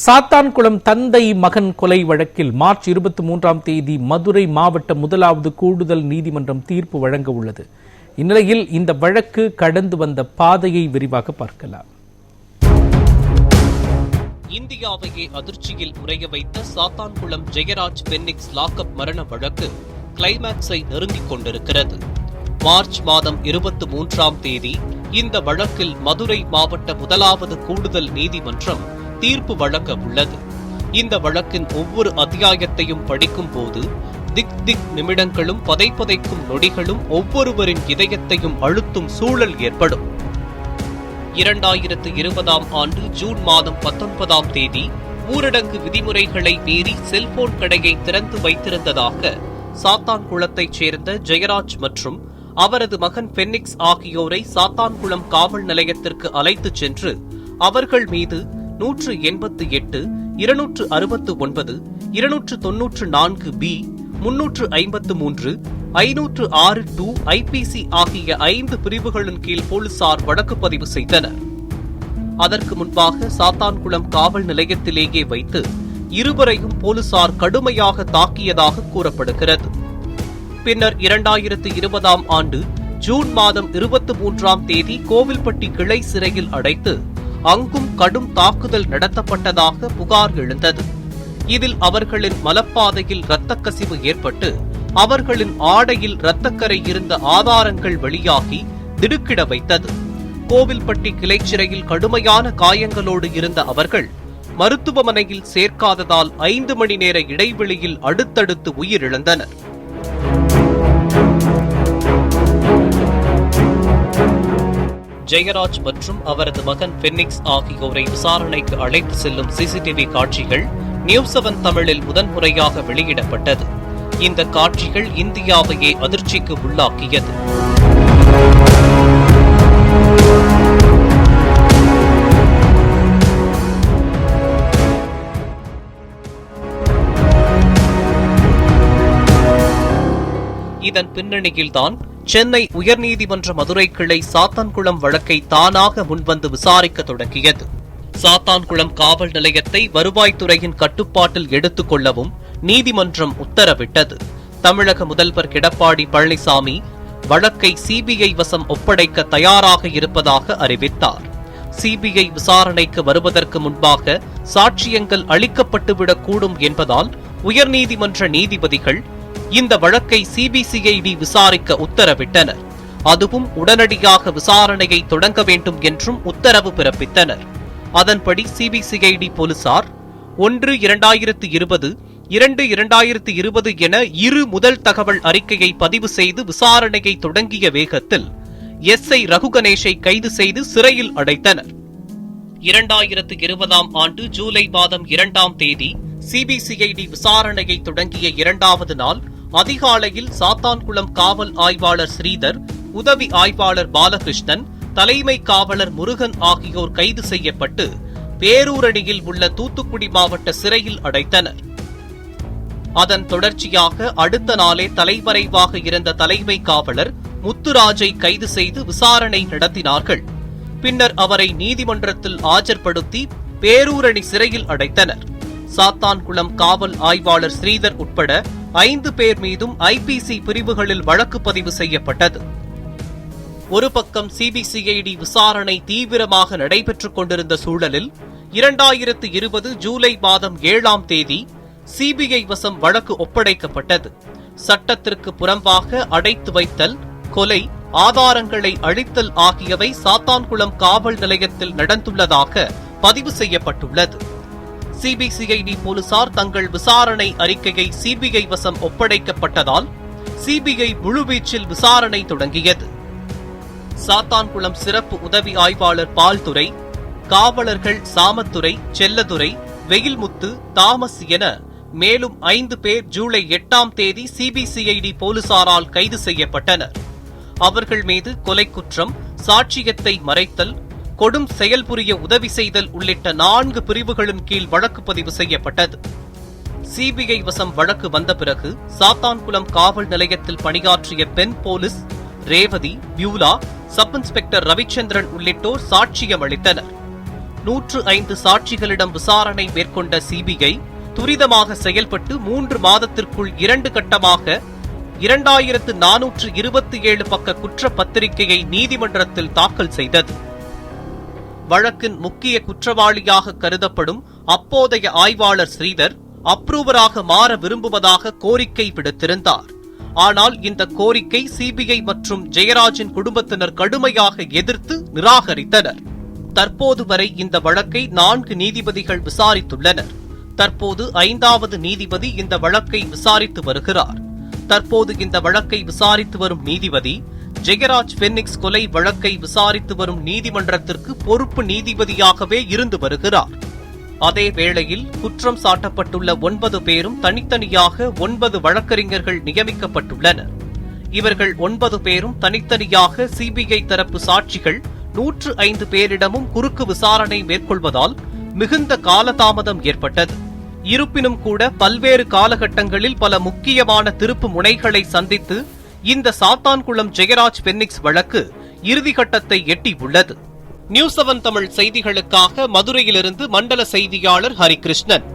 சாத்தான்குளம் தந்தை மகன் கொலை வழக்கில் மார்ச் 23ஆம் தேதி மதுரை மாவட்ட முதலாவது கூடுதல் நீதிமன்றம் தீர்ப்பு வழங்க உள்ளது. இந்நிலையில் இந்த வழக்கு கடந்து வந்த பாதையை விரிவாக பார்க்கலாம். இந்தியாவையே அதிர்ச்சியில் உறைய வைத்த சாத்தான்குளம் ஜெயராஜ் பென்னிக்ஸ் லாக்அப் மரண வழக்கு கிளைமாக்ஸை நெருங்கிக் கொண்டிருக்கிறது. மார்ச் மாதம் 23ஆம் தேதி இந்த வழக்கில் மதுரை மாவட்ட முதலாவது கூடுதல் நீதிமன்றம் தீர்ப்பு வழங்க உள்ளது. இந்த வழக்கின் ஒவ்வொரு அத்தியாயத்தையும் படிக்கும் போது திக் நிமிடங்களும் பதைப்பதைக்கும் நொடிகளும் ஒவ்வொருவரின் இதயத்தையும் அழுத்தும் சூழல் ஏற்படும். 2020ஆம் ஆண்டு ஜூன் மாதம் 19ஆம் தேதி ஊரடங்கு விதிமுறைகளை மீறி செல்போன் கடையை திறந்து வைத்திருந்ததாக சாத்தான்குளத்தைச் சேர்ந்த ஜெயராஜ் மற்றும் அவரது மகன் பென்னிக்ஸ் ஆகியோரை சாத்தான்குளம் காவல் நிலையத்திற்கு அழைத்துச் சென்று அவர்கள் மீது 188, 269, 294 பி, 353, 506 ஐபிசி ஆகிய 5 பிரிவுகளின் கீழ் போலீசார் வழக்கு பதிவு செய்தனர். அதற்கு முன்பாக சாத்தான்குளம் காவல் நிலையத்திலேயே வைத்து இருவரையும் போலீசார் கடுமையாக தாக்கியதாக கூறப்படுகிறது. பின்னர் 2020ஆம் ஆண்டு ஜூன் மாதம் 23ஆம் தேதி கோவில்பட்டி கிளை சிறையில் அடைத்து அங்கும் கடும் தாக்குதல் நடத்தப்பட்டதாக புகார் எழுந்தது. இதில் அவர்களின் மலப்பாதையில் இரத்தக் கசிவு ஏற்பட்டு அவர்களின் ஆடையில் இரத்தக்கரை இருந்த ஆதாரங்கள் வெளியாகி திடுக்கிட வைத்தது. கோவில்பட்டி கிளை சிறையில் கடுமையான காயங்களோடு இருந்த அவர்கள் மருத்துவமனையில் சேர்க்காததால் 5 மணி நேர இடைவெளியில் அடுத்தடுத்து உயிரிழந்தனர். ஜெயராஜ் மற்றும் அவரது மகன் பென்னிக்ஸ் ஆகியோரை விசாரணைக்கு அழைத்து செல்லும் சிசிடிவி காட்சிகள் நியூஸ் 7 தமிழில் முதன்முறையாக வெளியிடப்பட்டது. இந்த காட்சிகள் இந்தியாவையே அதிர்ச்சிக்கு உள்ளாக்கியது. இதன் பின்னணியில்தான் சென்னை உயர்நீதிமன்ற மதுரை கிளை சாத்தான்குளம் வழக்கை தானாக முன்வந்து விசாரிக்க தொடங்கியது. சாத்தான்குளம் காவல் நிலையத்தை வருவாய்த்துறையின் கட்டுப்பாட்டில் எடுத்துக் கொள்ளவும் நீதிமன்றம் உத்தரவிட்டது. தமிழக முதல்வர் எடப்பாடி பழனிசாமி வழக்கை சிபிஐ வசம் ஒப்படைக்க தயாராக இருப்பதாக அறிவித்தார். சிபிஐ விசாரணைக்கு வருவதற்கு முன்பாக சாட்சியங்கள் அளிக்கப்பட்டுவிடக்கூடும் என்பதால் உயர்நீதிமன்ற நீதிபதிகள் இந்த வழக்கை சிபிசிஐடி விசாரிக்க உத்தரவிட்டனர். அதுவும் உடனடியாக விசாரணையை தொடங்க வேண்டும் என்றும் உத்தரவு பிறப்பித்தனர். அதன்படி சிபிசிஐடி போலீசார் 1-2020, 2-2020 என இரு முதல் தகவல் அறிக்கையை பதிவு செய்து விசாரணையை தொடங்கிய வேகத்தில் எஸ்ஐ ரகு கணேஷை கைது செய்து சிறையில் அடைத்தனர். 2020ஆம் ஆண்டு ஜூலை மாதம் 2ஆம் தேதி சிபிசிஐடி விசாரணையை தொடங்கிய 2வது நாள் அதிகாலையில் சாத்தான்குளம் காவல் ஆய்வாளர் ஸ்ரீதர், உதவி ஆய்வாளர் பாலகிருஷ்ணன், தலைமை காவலர் முருகன் ஆகியோர் கைது செய்யப்பட்டு பேரூரணியில் உள்ள தூத்துக்குடி மாவட்ட சிறையில் அடைத்தனர். அதன் தொடர்ச்சியாக அடுத்த நாளே தலைமறைவாக இருந்த தலைமை காவலர் முத்துராஜை கைது செய்து விசாரணை நடத்தினார்கள். பின்னர் அவரை நீதிமன்றத்தில் ஆஜர்படுத்தி பேரூரணி சிறையில் அடைத்தனர். சாத்தான்குளம் காவல் ஆய்வாளர் ஸ்ரீதர் உட்பட 5 பேர் மீதும் ஐபிசி பிரிவுகளில் வழக்கு பதிவு செய்யப்பட்டது. ஒரு பக்கம் சிபிசிஐடி விசாரணை தீவிரமாக நடைபெற்றுக் கொண்டிருந்த சூழலில் 2020 ஜூலை மாதம் 7ஆம் தேதி சிபிஐ வசம் வழக்கு ஒப்படைக்கப்பட்டது. சட்டத்திற்கு புறம்பாக அடைத்து வைத்தல், கொலை, ஆதாரங்களை அழித்தல் ஆகியவை சாத்தான்குளம் காவல் நிலையத்தில் நடந்துள்ளதாக பதிவு செய்யப்பட்டுள்ளது. சிபிசிஐடி போலீசார் தங்கள் விசாரணை அறிக்கையை சிபிஐ வசம் ஒப்படைக்கப்பட்டதால் சிபிஐ முழுவீச்சில் விசாரணை தொடங்கியது. சாத்தான்குளம் சிறப்பு உதவி ஆய்வாளர் பால்துரை, காவலர்கள் சாமத்துரை, செல்லதுரை, வெயில்முத்து, தாமஸ் என மேலும் 5 பேர் ஜூலை 8ஆம் தேதி சிபிசிஐடி போலீசாரால் கைது செய்யப்பட்டனர். அவர்கள் மீது கொலை குற்றம், சாட்சியத்தை மறைத்தல், கொடும் செயல் புரிய உதவி செய்தல் உள்ளிட்ட 4 பிரிவுகளின் கீழ் வழக்கு பதிவு செய்யப்பட்டது. சிபிஐ வசம் வழக்கு வந்த பிறகு சாத்தான்குளம் காவல் நிலையத்தில் பணியாற்றிய பெண் police Revathi, Beulah, sub inspector Ravichandran உள்ளிட்டோர் சாட்சியம் அளித்தனர். 105 சாட்சிகளிடம் விசாரணை மேற்கொண்ட சிபிஐ துரிதமாக செயல்பட்டு 3 மாதத்திற்குள் 2 கட்டமாக 2427 பக்க குற்றப்பத்திரிகையை நீதிமன்றத்தில் தாக்கல் செய்தது. வழக்கின் முக்கிய குற்றவாளியாக கருதப்படும் அப்போதைய ஆய்வாளர் ஸ்ரீதர் அப்ரூவராக மாற விரும்புவதாக கோரிக்கை விடுத்திருந்தார். ஆனால் இந்த கோரிக்கை சிபிஐ மற்றும் ஜெயராஜின் குடும்பத்தினர் கடுமையாக எதிர்த்து நிராகரித்தனர். தற்போது வரை இந்த வழக்கை 4 நீதிபதிகள் விசாரித்துள்ளனர். தற்போது 5வது நீதிபதி இந்த வழக்கை விசாரித்து வருகிறார். தற்போது இந்த வழக்கை விசாரித்து வரும் நீதிபதி ஜெயராஜ் பென்னிக்ஸ் கொலை வழக்கை விசாரித்து வரும் நீதிமன்றத்திற்கு பொறுப்பு நீதிபதியாகவே இருந்து வருகிறார். அதே வேளையில் குற்றம் சாட்டப்பட்டுள்ள 9 பேரும் தனித்தனியாக 9 வழக்கறிஞர்கள் நியமிக்கப்பட்டுள்ளனர். இவர்கள் 9 பேரும் தனித்தனியாக சிபிஐ தரப்பு சாட்சிகள் 105 பேரிடமும் குறுக்கு விசாரணை மேற்கொள்வதால் மிகுந்த காலதாமதம் ஏற்பட்டது. இருப்பினும் கூட பல்வேறு காலகட்டங்களில் பல முக்கியமான திருப்பு முனைகளை சந்தித்து இந்த சாத்தான்குளம் ஜெயராஜ் பென்னிக்ஸ் வழக்கு இறுதிக்கட்டத்தை எட்டியுள்ளது. நியூஸ் 7 தமிழ் செய்திகளுக்காக மதுரையிலிருந்து மண்டல செய்தியாளர் ஹரிகிருஷ்ணன்.